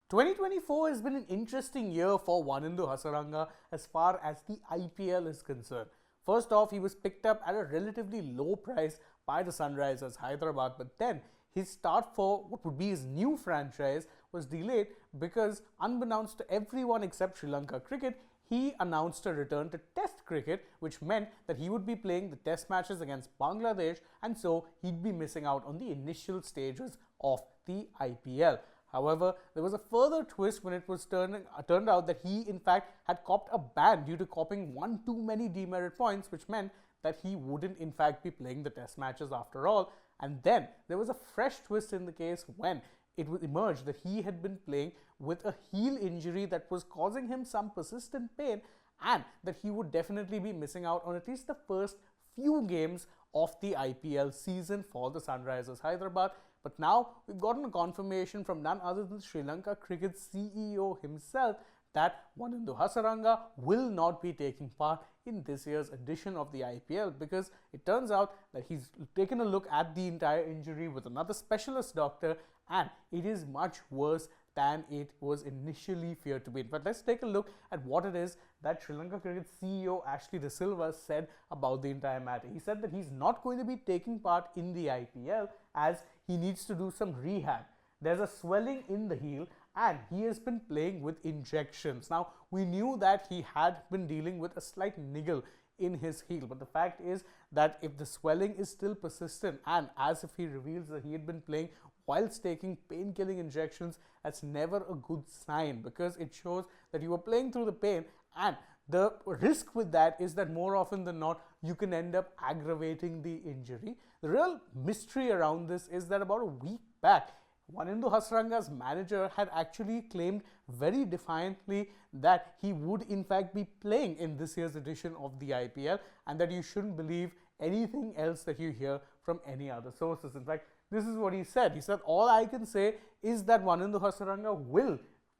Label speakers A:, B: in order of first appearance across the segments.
A: 2024 has been an interesting year for Wanindu Hasaranga as far as the IPL is concerned. First off, he was picked up at a relatively low price by the Sunrisers Hyderabad, but then his start for what would be his new franchise was delayed because, unbeknownst to everyone except Sri Lanka cricket, he announced a return to Test cricket, which meant that he would be playing the Test matches against Bangladesh, and so he'd be missing out on the initial stages of the IPL. However, there was a further twist when it was turned out that he in fact had copped a ban due to copping one too many demerit points, which meant that he wouldn't in fact be playing the Test matches after all. And then there was a fresh twist in the case when it emerged that he had been playing with a heel injury that was causing him some persistent pain, and that he would definitely be missing out on at least the first few games of the IPL season for the Sunrisers Hyderabad. But now we've gotten a confirmation from none other than Sri Lanka cricket CEO himself that Wanindu Hasaranga will not be taking part in this year's edition of the IPL, because it turns out that he's taken a look at the entire injury with another specialist doctor, and it is much worse than it was initially feared to be. In fact, let's take a look at what it is that Sri Lanka cricket CEO Ashley De Silva said about the entire matter. He said that he's not going to be taking part in the IPL as he needs to do some rehab. There's a swelling in the heel and he has been playing with injections. Now, we knew that he had been dealing with a slight niggle in his heel, but the fact is that if the swelling is still persistent, and as if he reveals that he had been playing whilst taking pain-killing injections, that's never a good sign, because it shows that you were playing through the pain, and the risk with that is that more often than not, you can end up aggravating the injury. The real mystery around this is that about a week back, Wanindu Hasaranga's manager had actually claimed very defiantly that he would in fact be playing in this year's edition of the IPL, and that you shouldn't believe anything else that you hear from any other sources. In fact, this is what he said. He said, all I can say is that Wanindu Hasaranga will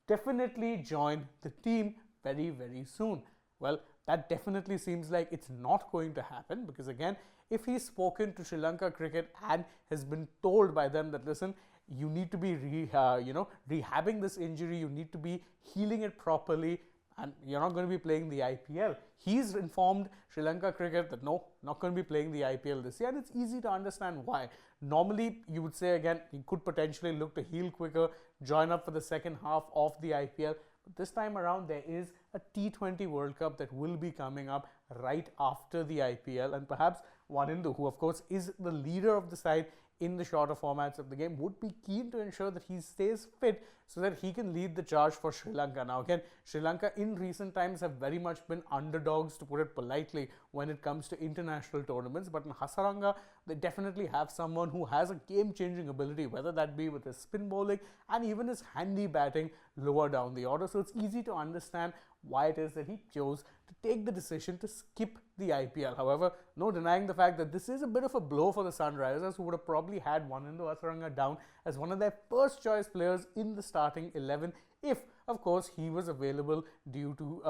A: definitely join the team very, very soon. Well, that definitely seems like it's not going to happen, because again, if he's spoken to Sri Lanka cricket and has been told by them that, listen, you need to be rehabbing this injury, you need to be healing it properly, and you're not going to be playing the IPL. He's informed Sri Lanka cricket that no, not going to be playing the IPL this year, and it's easy to understand why. Normally, you would say again, he could potentially look to heal quicker, join up for the second half of the IPL. But this time around, there is a T20 World Cup that will be coming up right after the IPL, and perhaps Wanindu, who of course is the leader of the side in the shorter formats of the game, would be keen to ensure that he stays fit so that he can lead the charge for Sri Lanka. Now again, Sri Lanka in recent times have very much been underdogs, to put it politely, when it comes to international tournaments, but in Hasaranga, they definitely have someone who has a game-changing ability, whether that be with his spin bowling and even his handy batting lower down the order. So it's easy to understand why it is that he chose to take the decision to skip the IPL. However, no denying the fact that this is a bit of a blow for the Sunrisers, who would have probably had Wanindu Hasaranga down as one of their first choice players in the starting 11, if of course he was available due to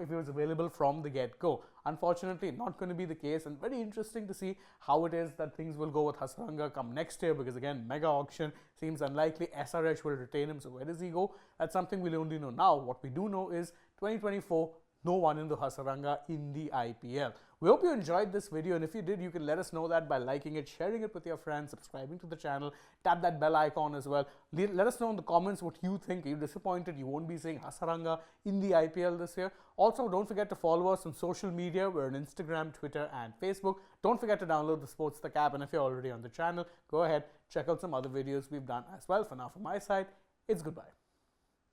A: if he was available from the get-go. Unfortunately, not going to be the case, and very interesting to see how it is that things will go with Hasaranga come next year, because again, mega auction seems unlikely. SRH will retain him, so where does he go? That's something we'll only know now. What we do know is 2024, no Wanindu Hasaranga in the IPL. We hope you enjoyed this video, and if you did, you can let us know that by liking it, sharing it with your friends, subscribing to the channel, tap that bell icon as well. Let us know in the comments what you think. Are you disappointed you won't be seeing Hasaranga in the IPL this year? Also, don't forget to follow us on social media. We're on Instagram, Twitter and Facebook. Don't forget to download the SportsTak app, and if you're already on the channel, go ahead, check out some other videos we've done as well. For now, from my side, it's goodbye.